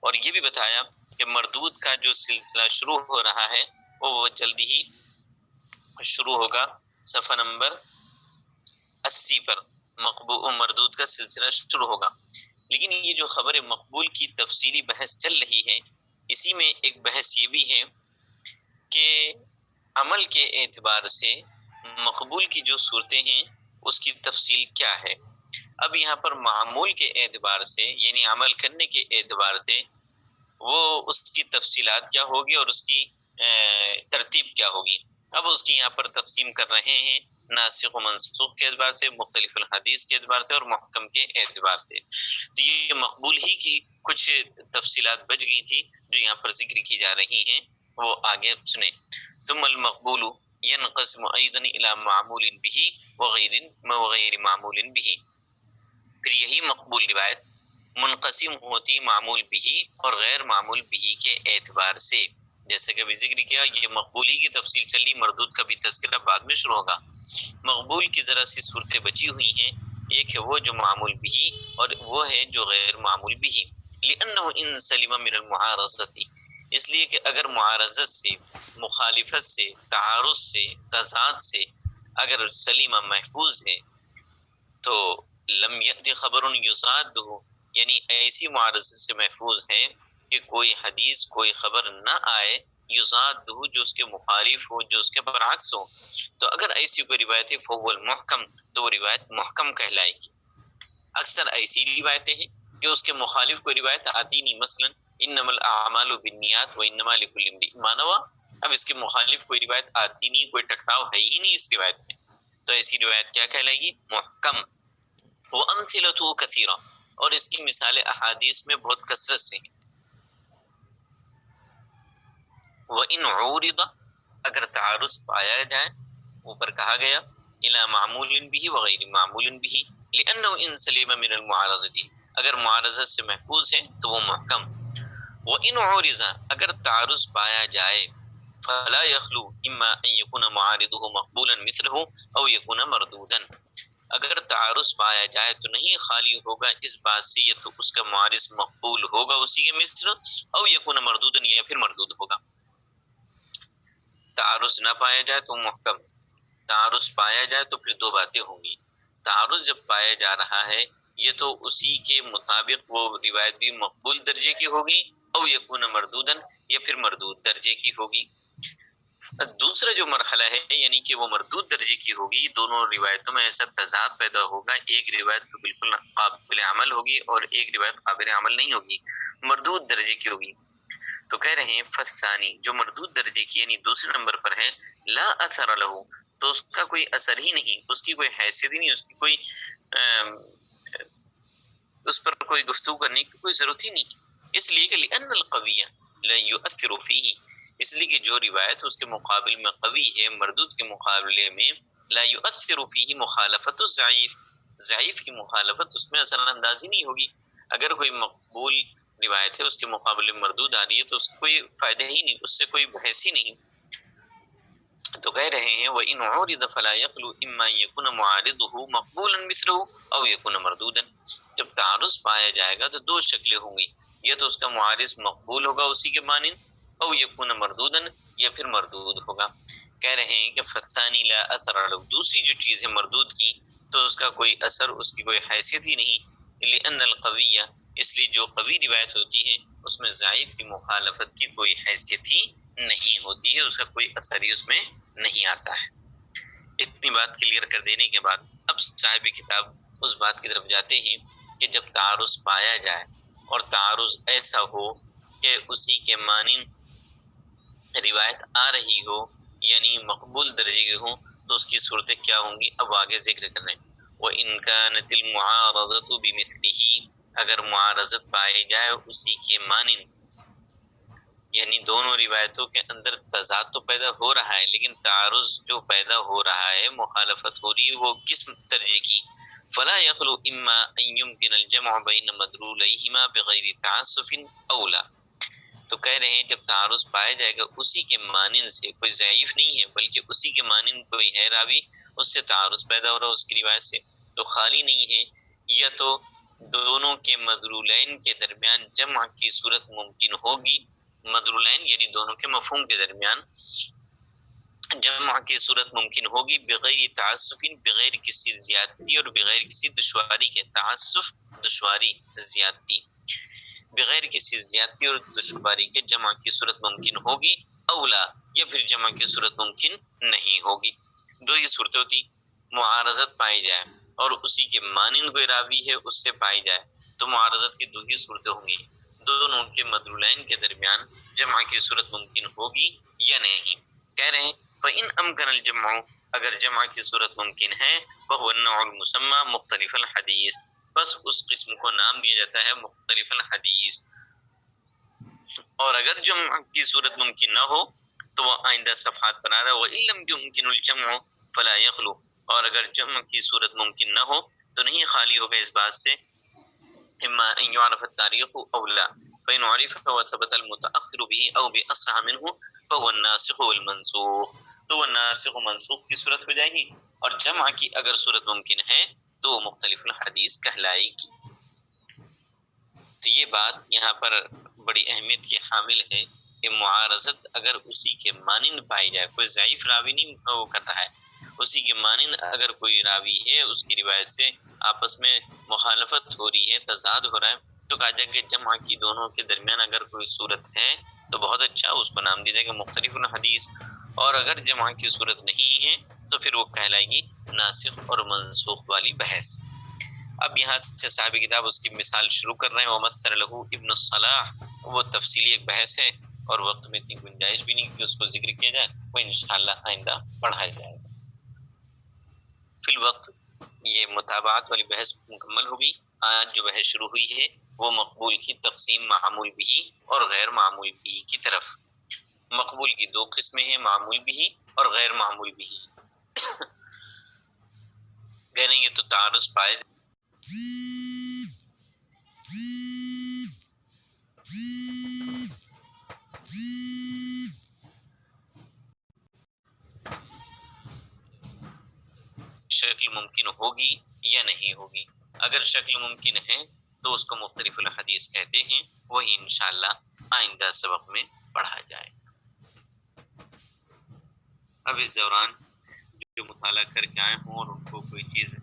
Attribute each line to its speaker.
Speaker 1: اور یہ بھی بتایا کہ مردود کا جو سلسلہ شروع ہو رہا ہے وہ جلدی ہی شروع ہوگا صفحہ نمبر 80 پر مقبول مردود کا سلسلہ شروع ہوگا۔ لیکن یہ جو خبر مقبول کی تفصیلی بحث چل رہی ہے، اسی میں ایک بحث یہ بھی ہے کہ عمل کے اعتبار سے مقبول کی جو صورتیں ہیں اس کی تفصیل کیا ہے۔ اب یہاں پر معمول کے اعتبار سے یعنی عمل کرنے کے اعتبار سے وہ اس کی تفصیلات کیا ہوگی اور اس کی ترتیب کیا ہوگی۔ اب اس کی یہاں پر تقسیم کر رہے ہیں ناسخ و منسوخ کے اعتبار سے، مختلف الحدیث کے اعتبار سے اور محکم کے اعتبار سے۔ تو یہ مقبول ہی کی کچھ تفصیلات بچ گئی تھی جو یہاں پر ذکر کی جا رہی ہیں، وہ آگے سنیں۔ ثم المقبول ينقسم ايضا الى معمول به وغیر معمول به۔ پھر یہی مقبول روایت منقسم ہوتی معمول بھی اور غیر معمول بھی کے اعتبار سے، جیسے کہ ابھی ذکر کیا یہ مقبولی کی تفصیل چلی، مردود کا بھی تذکرہ بعد میں شروع ہوگا۔ مقبول کی ذرا سی صورتیں بچی ہوئی ہیں، ایک ہے وہ جو معمول بھی اور وہ ہے جو غیر معمول بھی۔ لأنه ان سلم من المعارضة، اس لیے کہ اگر معارضت سے، مخالفت سے، تعارض سے، تضاد سے اگر سلیمہ محفوظ ہے تو لم یأتی خبر یصادہ، یعنی ایسی معارضت سے محفوظ ہے کہ کوئی حدیث کوئی خبر نہ آئے یصادہ جو اس کے مخالف ہو، جو اس کے برعکس ہو، تو اگر ایسی کوئی روایت ہے فهو المحکم، تو وہ روایت محکم کہلائے گی۔ اکثر ایسی روایتیں ہیں کہ اس کے مخالف کوئی روایت آتی نہیں، مثلا انما الاعمال بالنیات وانما لکل امرئ ما نوى، اب اس کے مخالف کوئی روایت آتی نہیں، کوئی ٹکراؤ ہے ہی نہیں اس روایت میں، تو ایسی روایت کیا کہلائے گی؟ محکم۔ وامثلته کثیرہ، اور اس کی مثال احادیث میں بہت کثرت سے ہیں۔ وان عورض، اگر تعارض پایا جائے، اوپر کہا گیا الی معمول به وغیر معمول به، لانه ان سلم من المعارضه، اگر معارضت سے محفوظ ہے تو وہ محکم۔ وان عورض، اگر تعارض پایا جائے، فلا يخلو اما ان يكون معارضه مقبولا مثله او يكون مردودا، اگر تعارض پایا جائے تو نہیں خالی ہوگا اس بات سے یا تو اس کا معارض مقبول ہوگا اسی کے مثل، او یکون مردودا، یا پھر مردود ہوگا۔ تعارض نہ پایا جائے تو محکم، تعارض پایا جائے تو پھر دو باتیں ہوں گی۔ تعارض جب پایا جا رہا ہے یہ تو اسی کے مطابق وہ روایت بھی مقبول درجے کی ہوگی، او یکون مردودن، یا پھر مردود درجے کی ہوگی۔ دوسرا جو مرحلہ ہے یعنی کہ وہ مردود درجے کی ہوگی، دونوں روایتوں میں ایسا تضاد پیدا ہوگا، ایک روایت تو بالکل قابل عمل ہوگی اور ایک روایت قابل عمل نہیں ہوگی، مردود درجے کی ہوگی۔ تو کہہ رہے ہیں فثانی، جو مردود درجے کی یعنی دوسرے نمبر پر ہے، لا اثر لہو، تو اس کا کوئی اثر ہی نہیں، اس کی کوئی حیثیت ہی نہیں، اس کی کوئی اس پر کوئی گفتگو کرنے کی کوئی ضرورت ہی نہیں، اس لیے کہ لأن القوی لا یؤثر فیہ، اس لیے کہ جو روایت اس کے مقابل میں قوی ہے، مردود کے مقابلے میں لا یؤثر فیہ مخالفت الضعیف، ضعیف کی مخالفت اس میں اثر اندازی نہیں ہوگی۔ اگر کوئی مقبول روایت ہے اس کے مقابلے میں مردود آ رہی ہے تو اس کو کوئی فائدہ ہی نہیں، اس سے کوئی بحث ہی نہیں۔ تو کہہ رہے ہیں وَإِنْ عُرِضَ فَلَا يَخْلُو إِمَّا أَن يَكُونَ مُعَارِضُهُ مَقْبُولًا مِثْلُهُ أَوْ يَكُونَ مَرْدُودًا، جب تعارض پایا جائے گا تو دو شکلیں ہوں گی، یا تو اس کا معارض مقبول ہوگا اسی کے مانند، او یکون مردودن، یا پھر مردود ہوگا۔ کہہ رہے ہیں کہ فثانی لا اثر له، دوسری جو چیز ہے مردود کی تو اس کا کوئی اثر، اس کی کوئی حیثیت ہی نہیں، لأن القویہ، اس لیے جو قوی روایت ہوتی ہے اس میں ضعیف کی مخالفت کی کوئی حیثیت ہی نہیں ہوتی ہے، اس کا کوئی اثر ہی اس میں نہیں آتا ہے۔ اتنی بات کلیئر کر دینے کے بعد اب صاحب کتاب اس بات کی طرف جاتے ہیں کہ جب تعارض پایا جائے اور تعارض ایسا ہو کہ اسی کے مانند روایت آ رہی ہو یعنی مقبول درجے کی ہو تو اس کی صورتیں کیا ہوں گی، اب آگے ذکر کریں۔ وَإِنْ كَانَتِ الْمُعَارَضَةُ بِمِثْلِهِ، اگر معارضت پائی جائے اسی کے مانند، یعنی دونوں روایتوں کے اندر تضاد تو پیدا ہو رہا ہے لیکن تعارض جو پیدا ہو رہا ہے، مخالفت ہو رہی ہے، وہ کس درجے کی؟ فلا يخلو اما ان يمكن الجمع بين مدلوليهما بغیر تعسف اولا، تو کہہ رہے ہیں جب تعارض پایا جائے گا اسی کے مانند سے، کوئی ضعیف نہیں ہے بلکہ اسی کے مانند کوئی ہے راوی، اس سے تعارض پیدا ہو رہا ہے اس کی روایت سے، تو خالی نہیں ہے یا تو دونوں کے مدرولین کے درمیان جمع کی صورت ممکن ہوگی، مدرولین یعنی دونوں کے مفہوم کے درمیان جمع کی صورت ممکن ہوگی، بغیر تعسف، بغیر کسی زیادتی اور بغیر کسی دشواری کے، تعسف دشواری زیادتی، بغیر کسی زیادتی اور دشواری کے جمع کی صورت ممکن ہوگی، اولا یا پھر جمع کی صورت ممکن نہیں ہوگی۔ دو ہی صورتیں ہوتی، معارضت پائی جائے اور اسی کے مانند کوئی راوی ہے اس سے پائی جائے تو معارضت کی دو ہی صورتیں ہوں گی، دونوں کے مدرولین کے درمیان جمع کی صورت ممکن ہوگی یا نہیں۔ کہہ رہے ہیں فَإِنْ أَمْكَنَ الْجَمْعُ، اگر جمع کی صورت ممکن ہے، فَهُوَ النَّوْعُ الْمُسَمَّى مختلف الحدیث، بس اس قسم کو نام دیا جاتا ہے مختلف الحدیث۔ اور اگر جمع کی صورت ممکن نہ ہو تو وہ آئندہ صفحات بنا رہا ہے، وَإِن لَمْ يُمْكِنُ الْجَمْعُ فَلَا يَخْلُو، اور اگر جمع کی صورت ممکن نہ ہو تو نہیں خالی ہوگا اس بات سے، اما ان يعرف التاریخ او لا، فإن عرف وثبت المتأخر به او بأصح منه فهو الناسخ والمنسوخ، تو وہ ناسخ و منسوخ کی صورت ہو جائے گی، اور جمع کی اگر صورت ممکن ہے تو وہ مختلف الحدیث کہلائے گی۔ تو یہ بات یہاں پر بڑی اہمیت کی حامل ہے کہ معارضت اگر اسی کے مانند پائی جائے، کوئی ضعیف راوی نہیں وہ کر رہا ہے، اسی کے مانند اگر کوئی راوی ہے اس کی روایت سے آپس میں مخالفت ہو رہی ہے، تضاد ہو رہا ہے، تو کہا جائے کہ جمع کی دونوں کے درمیان اگر کوئی صورت ہے تو بہت اچھا، اس کو نام دیا جائے گا مختلف الحدیث، اور اگر جمع کی صورت نہیں ہے تو پھر وہ کہلائے گی ناسخ اور منسوخ والی بحث۔ اب یہاں سے صاحب کتاب اس کی مثال شروع کر رہے ہیں، ومثل لہ ابن الصلاح، وہ تفصیلی ایک بحث ہے اور وقت میں اتنی گنجائش بھی نہیں کہ اس کو ذکر کیا جائے، وہ انشاءاللہ آئندہ پڑھایا جائے گا۔ فی الوقت یہ متابعات والی بحث مکمل ہوگی۔ آج جو بحث شروع ہوئی ہے وہ مقبول کی تقسیم معمول بھی اور غیر معمول بھی کی طرف۔ مقبول کی دو قسمیں ہیں، معمول بھی اور غیر معمول بھی۔ کہہ رہے ہیں تو تعارض پائے شکل ممکن ہوگی یا نہیں ہوگی، اگر شکل ممکن ہے تو اس کو مختلف الحدیث کہتے ہیں، وہی انشاءاللہ آئندہ سبق میں پڑھا جائے۔ اب اس دوران جو مطالعہ کر کے آئے ہوں اور ان کو کوئی چیز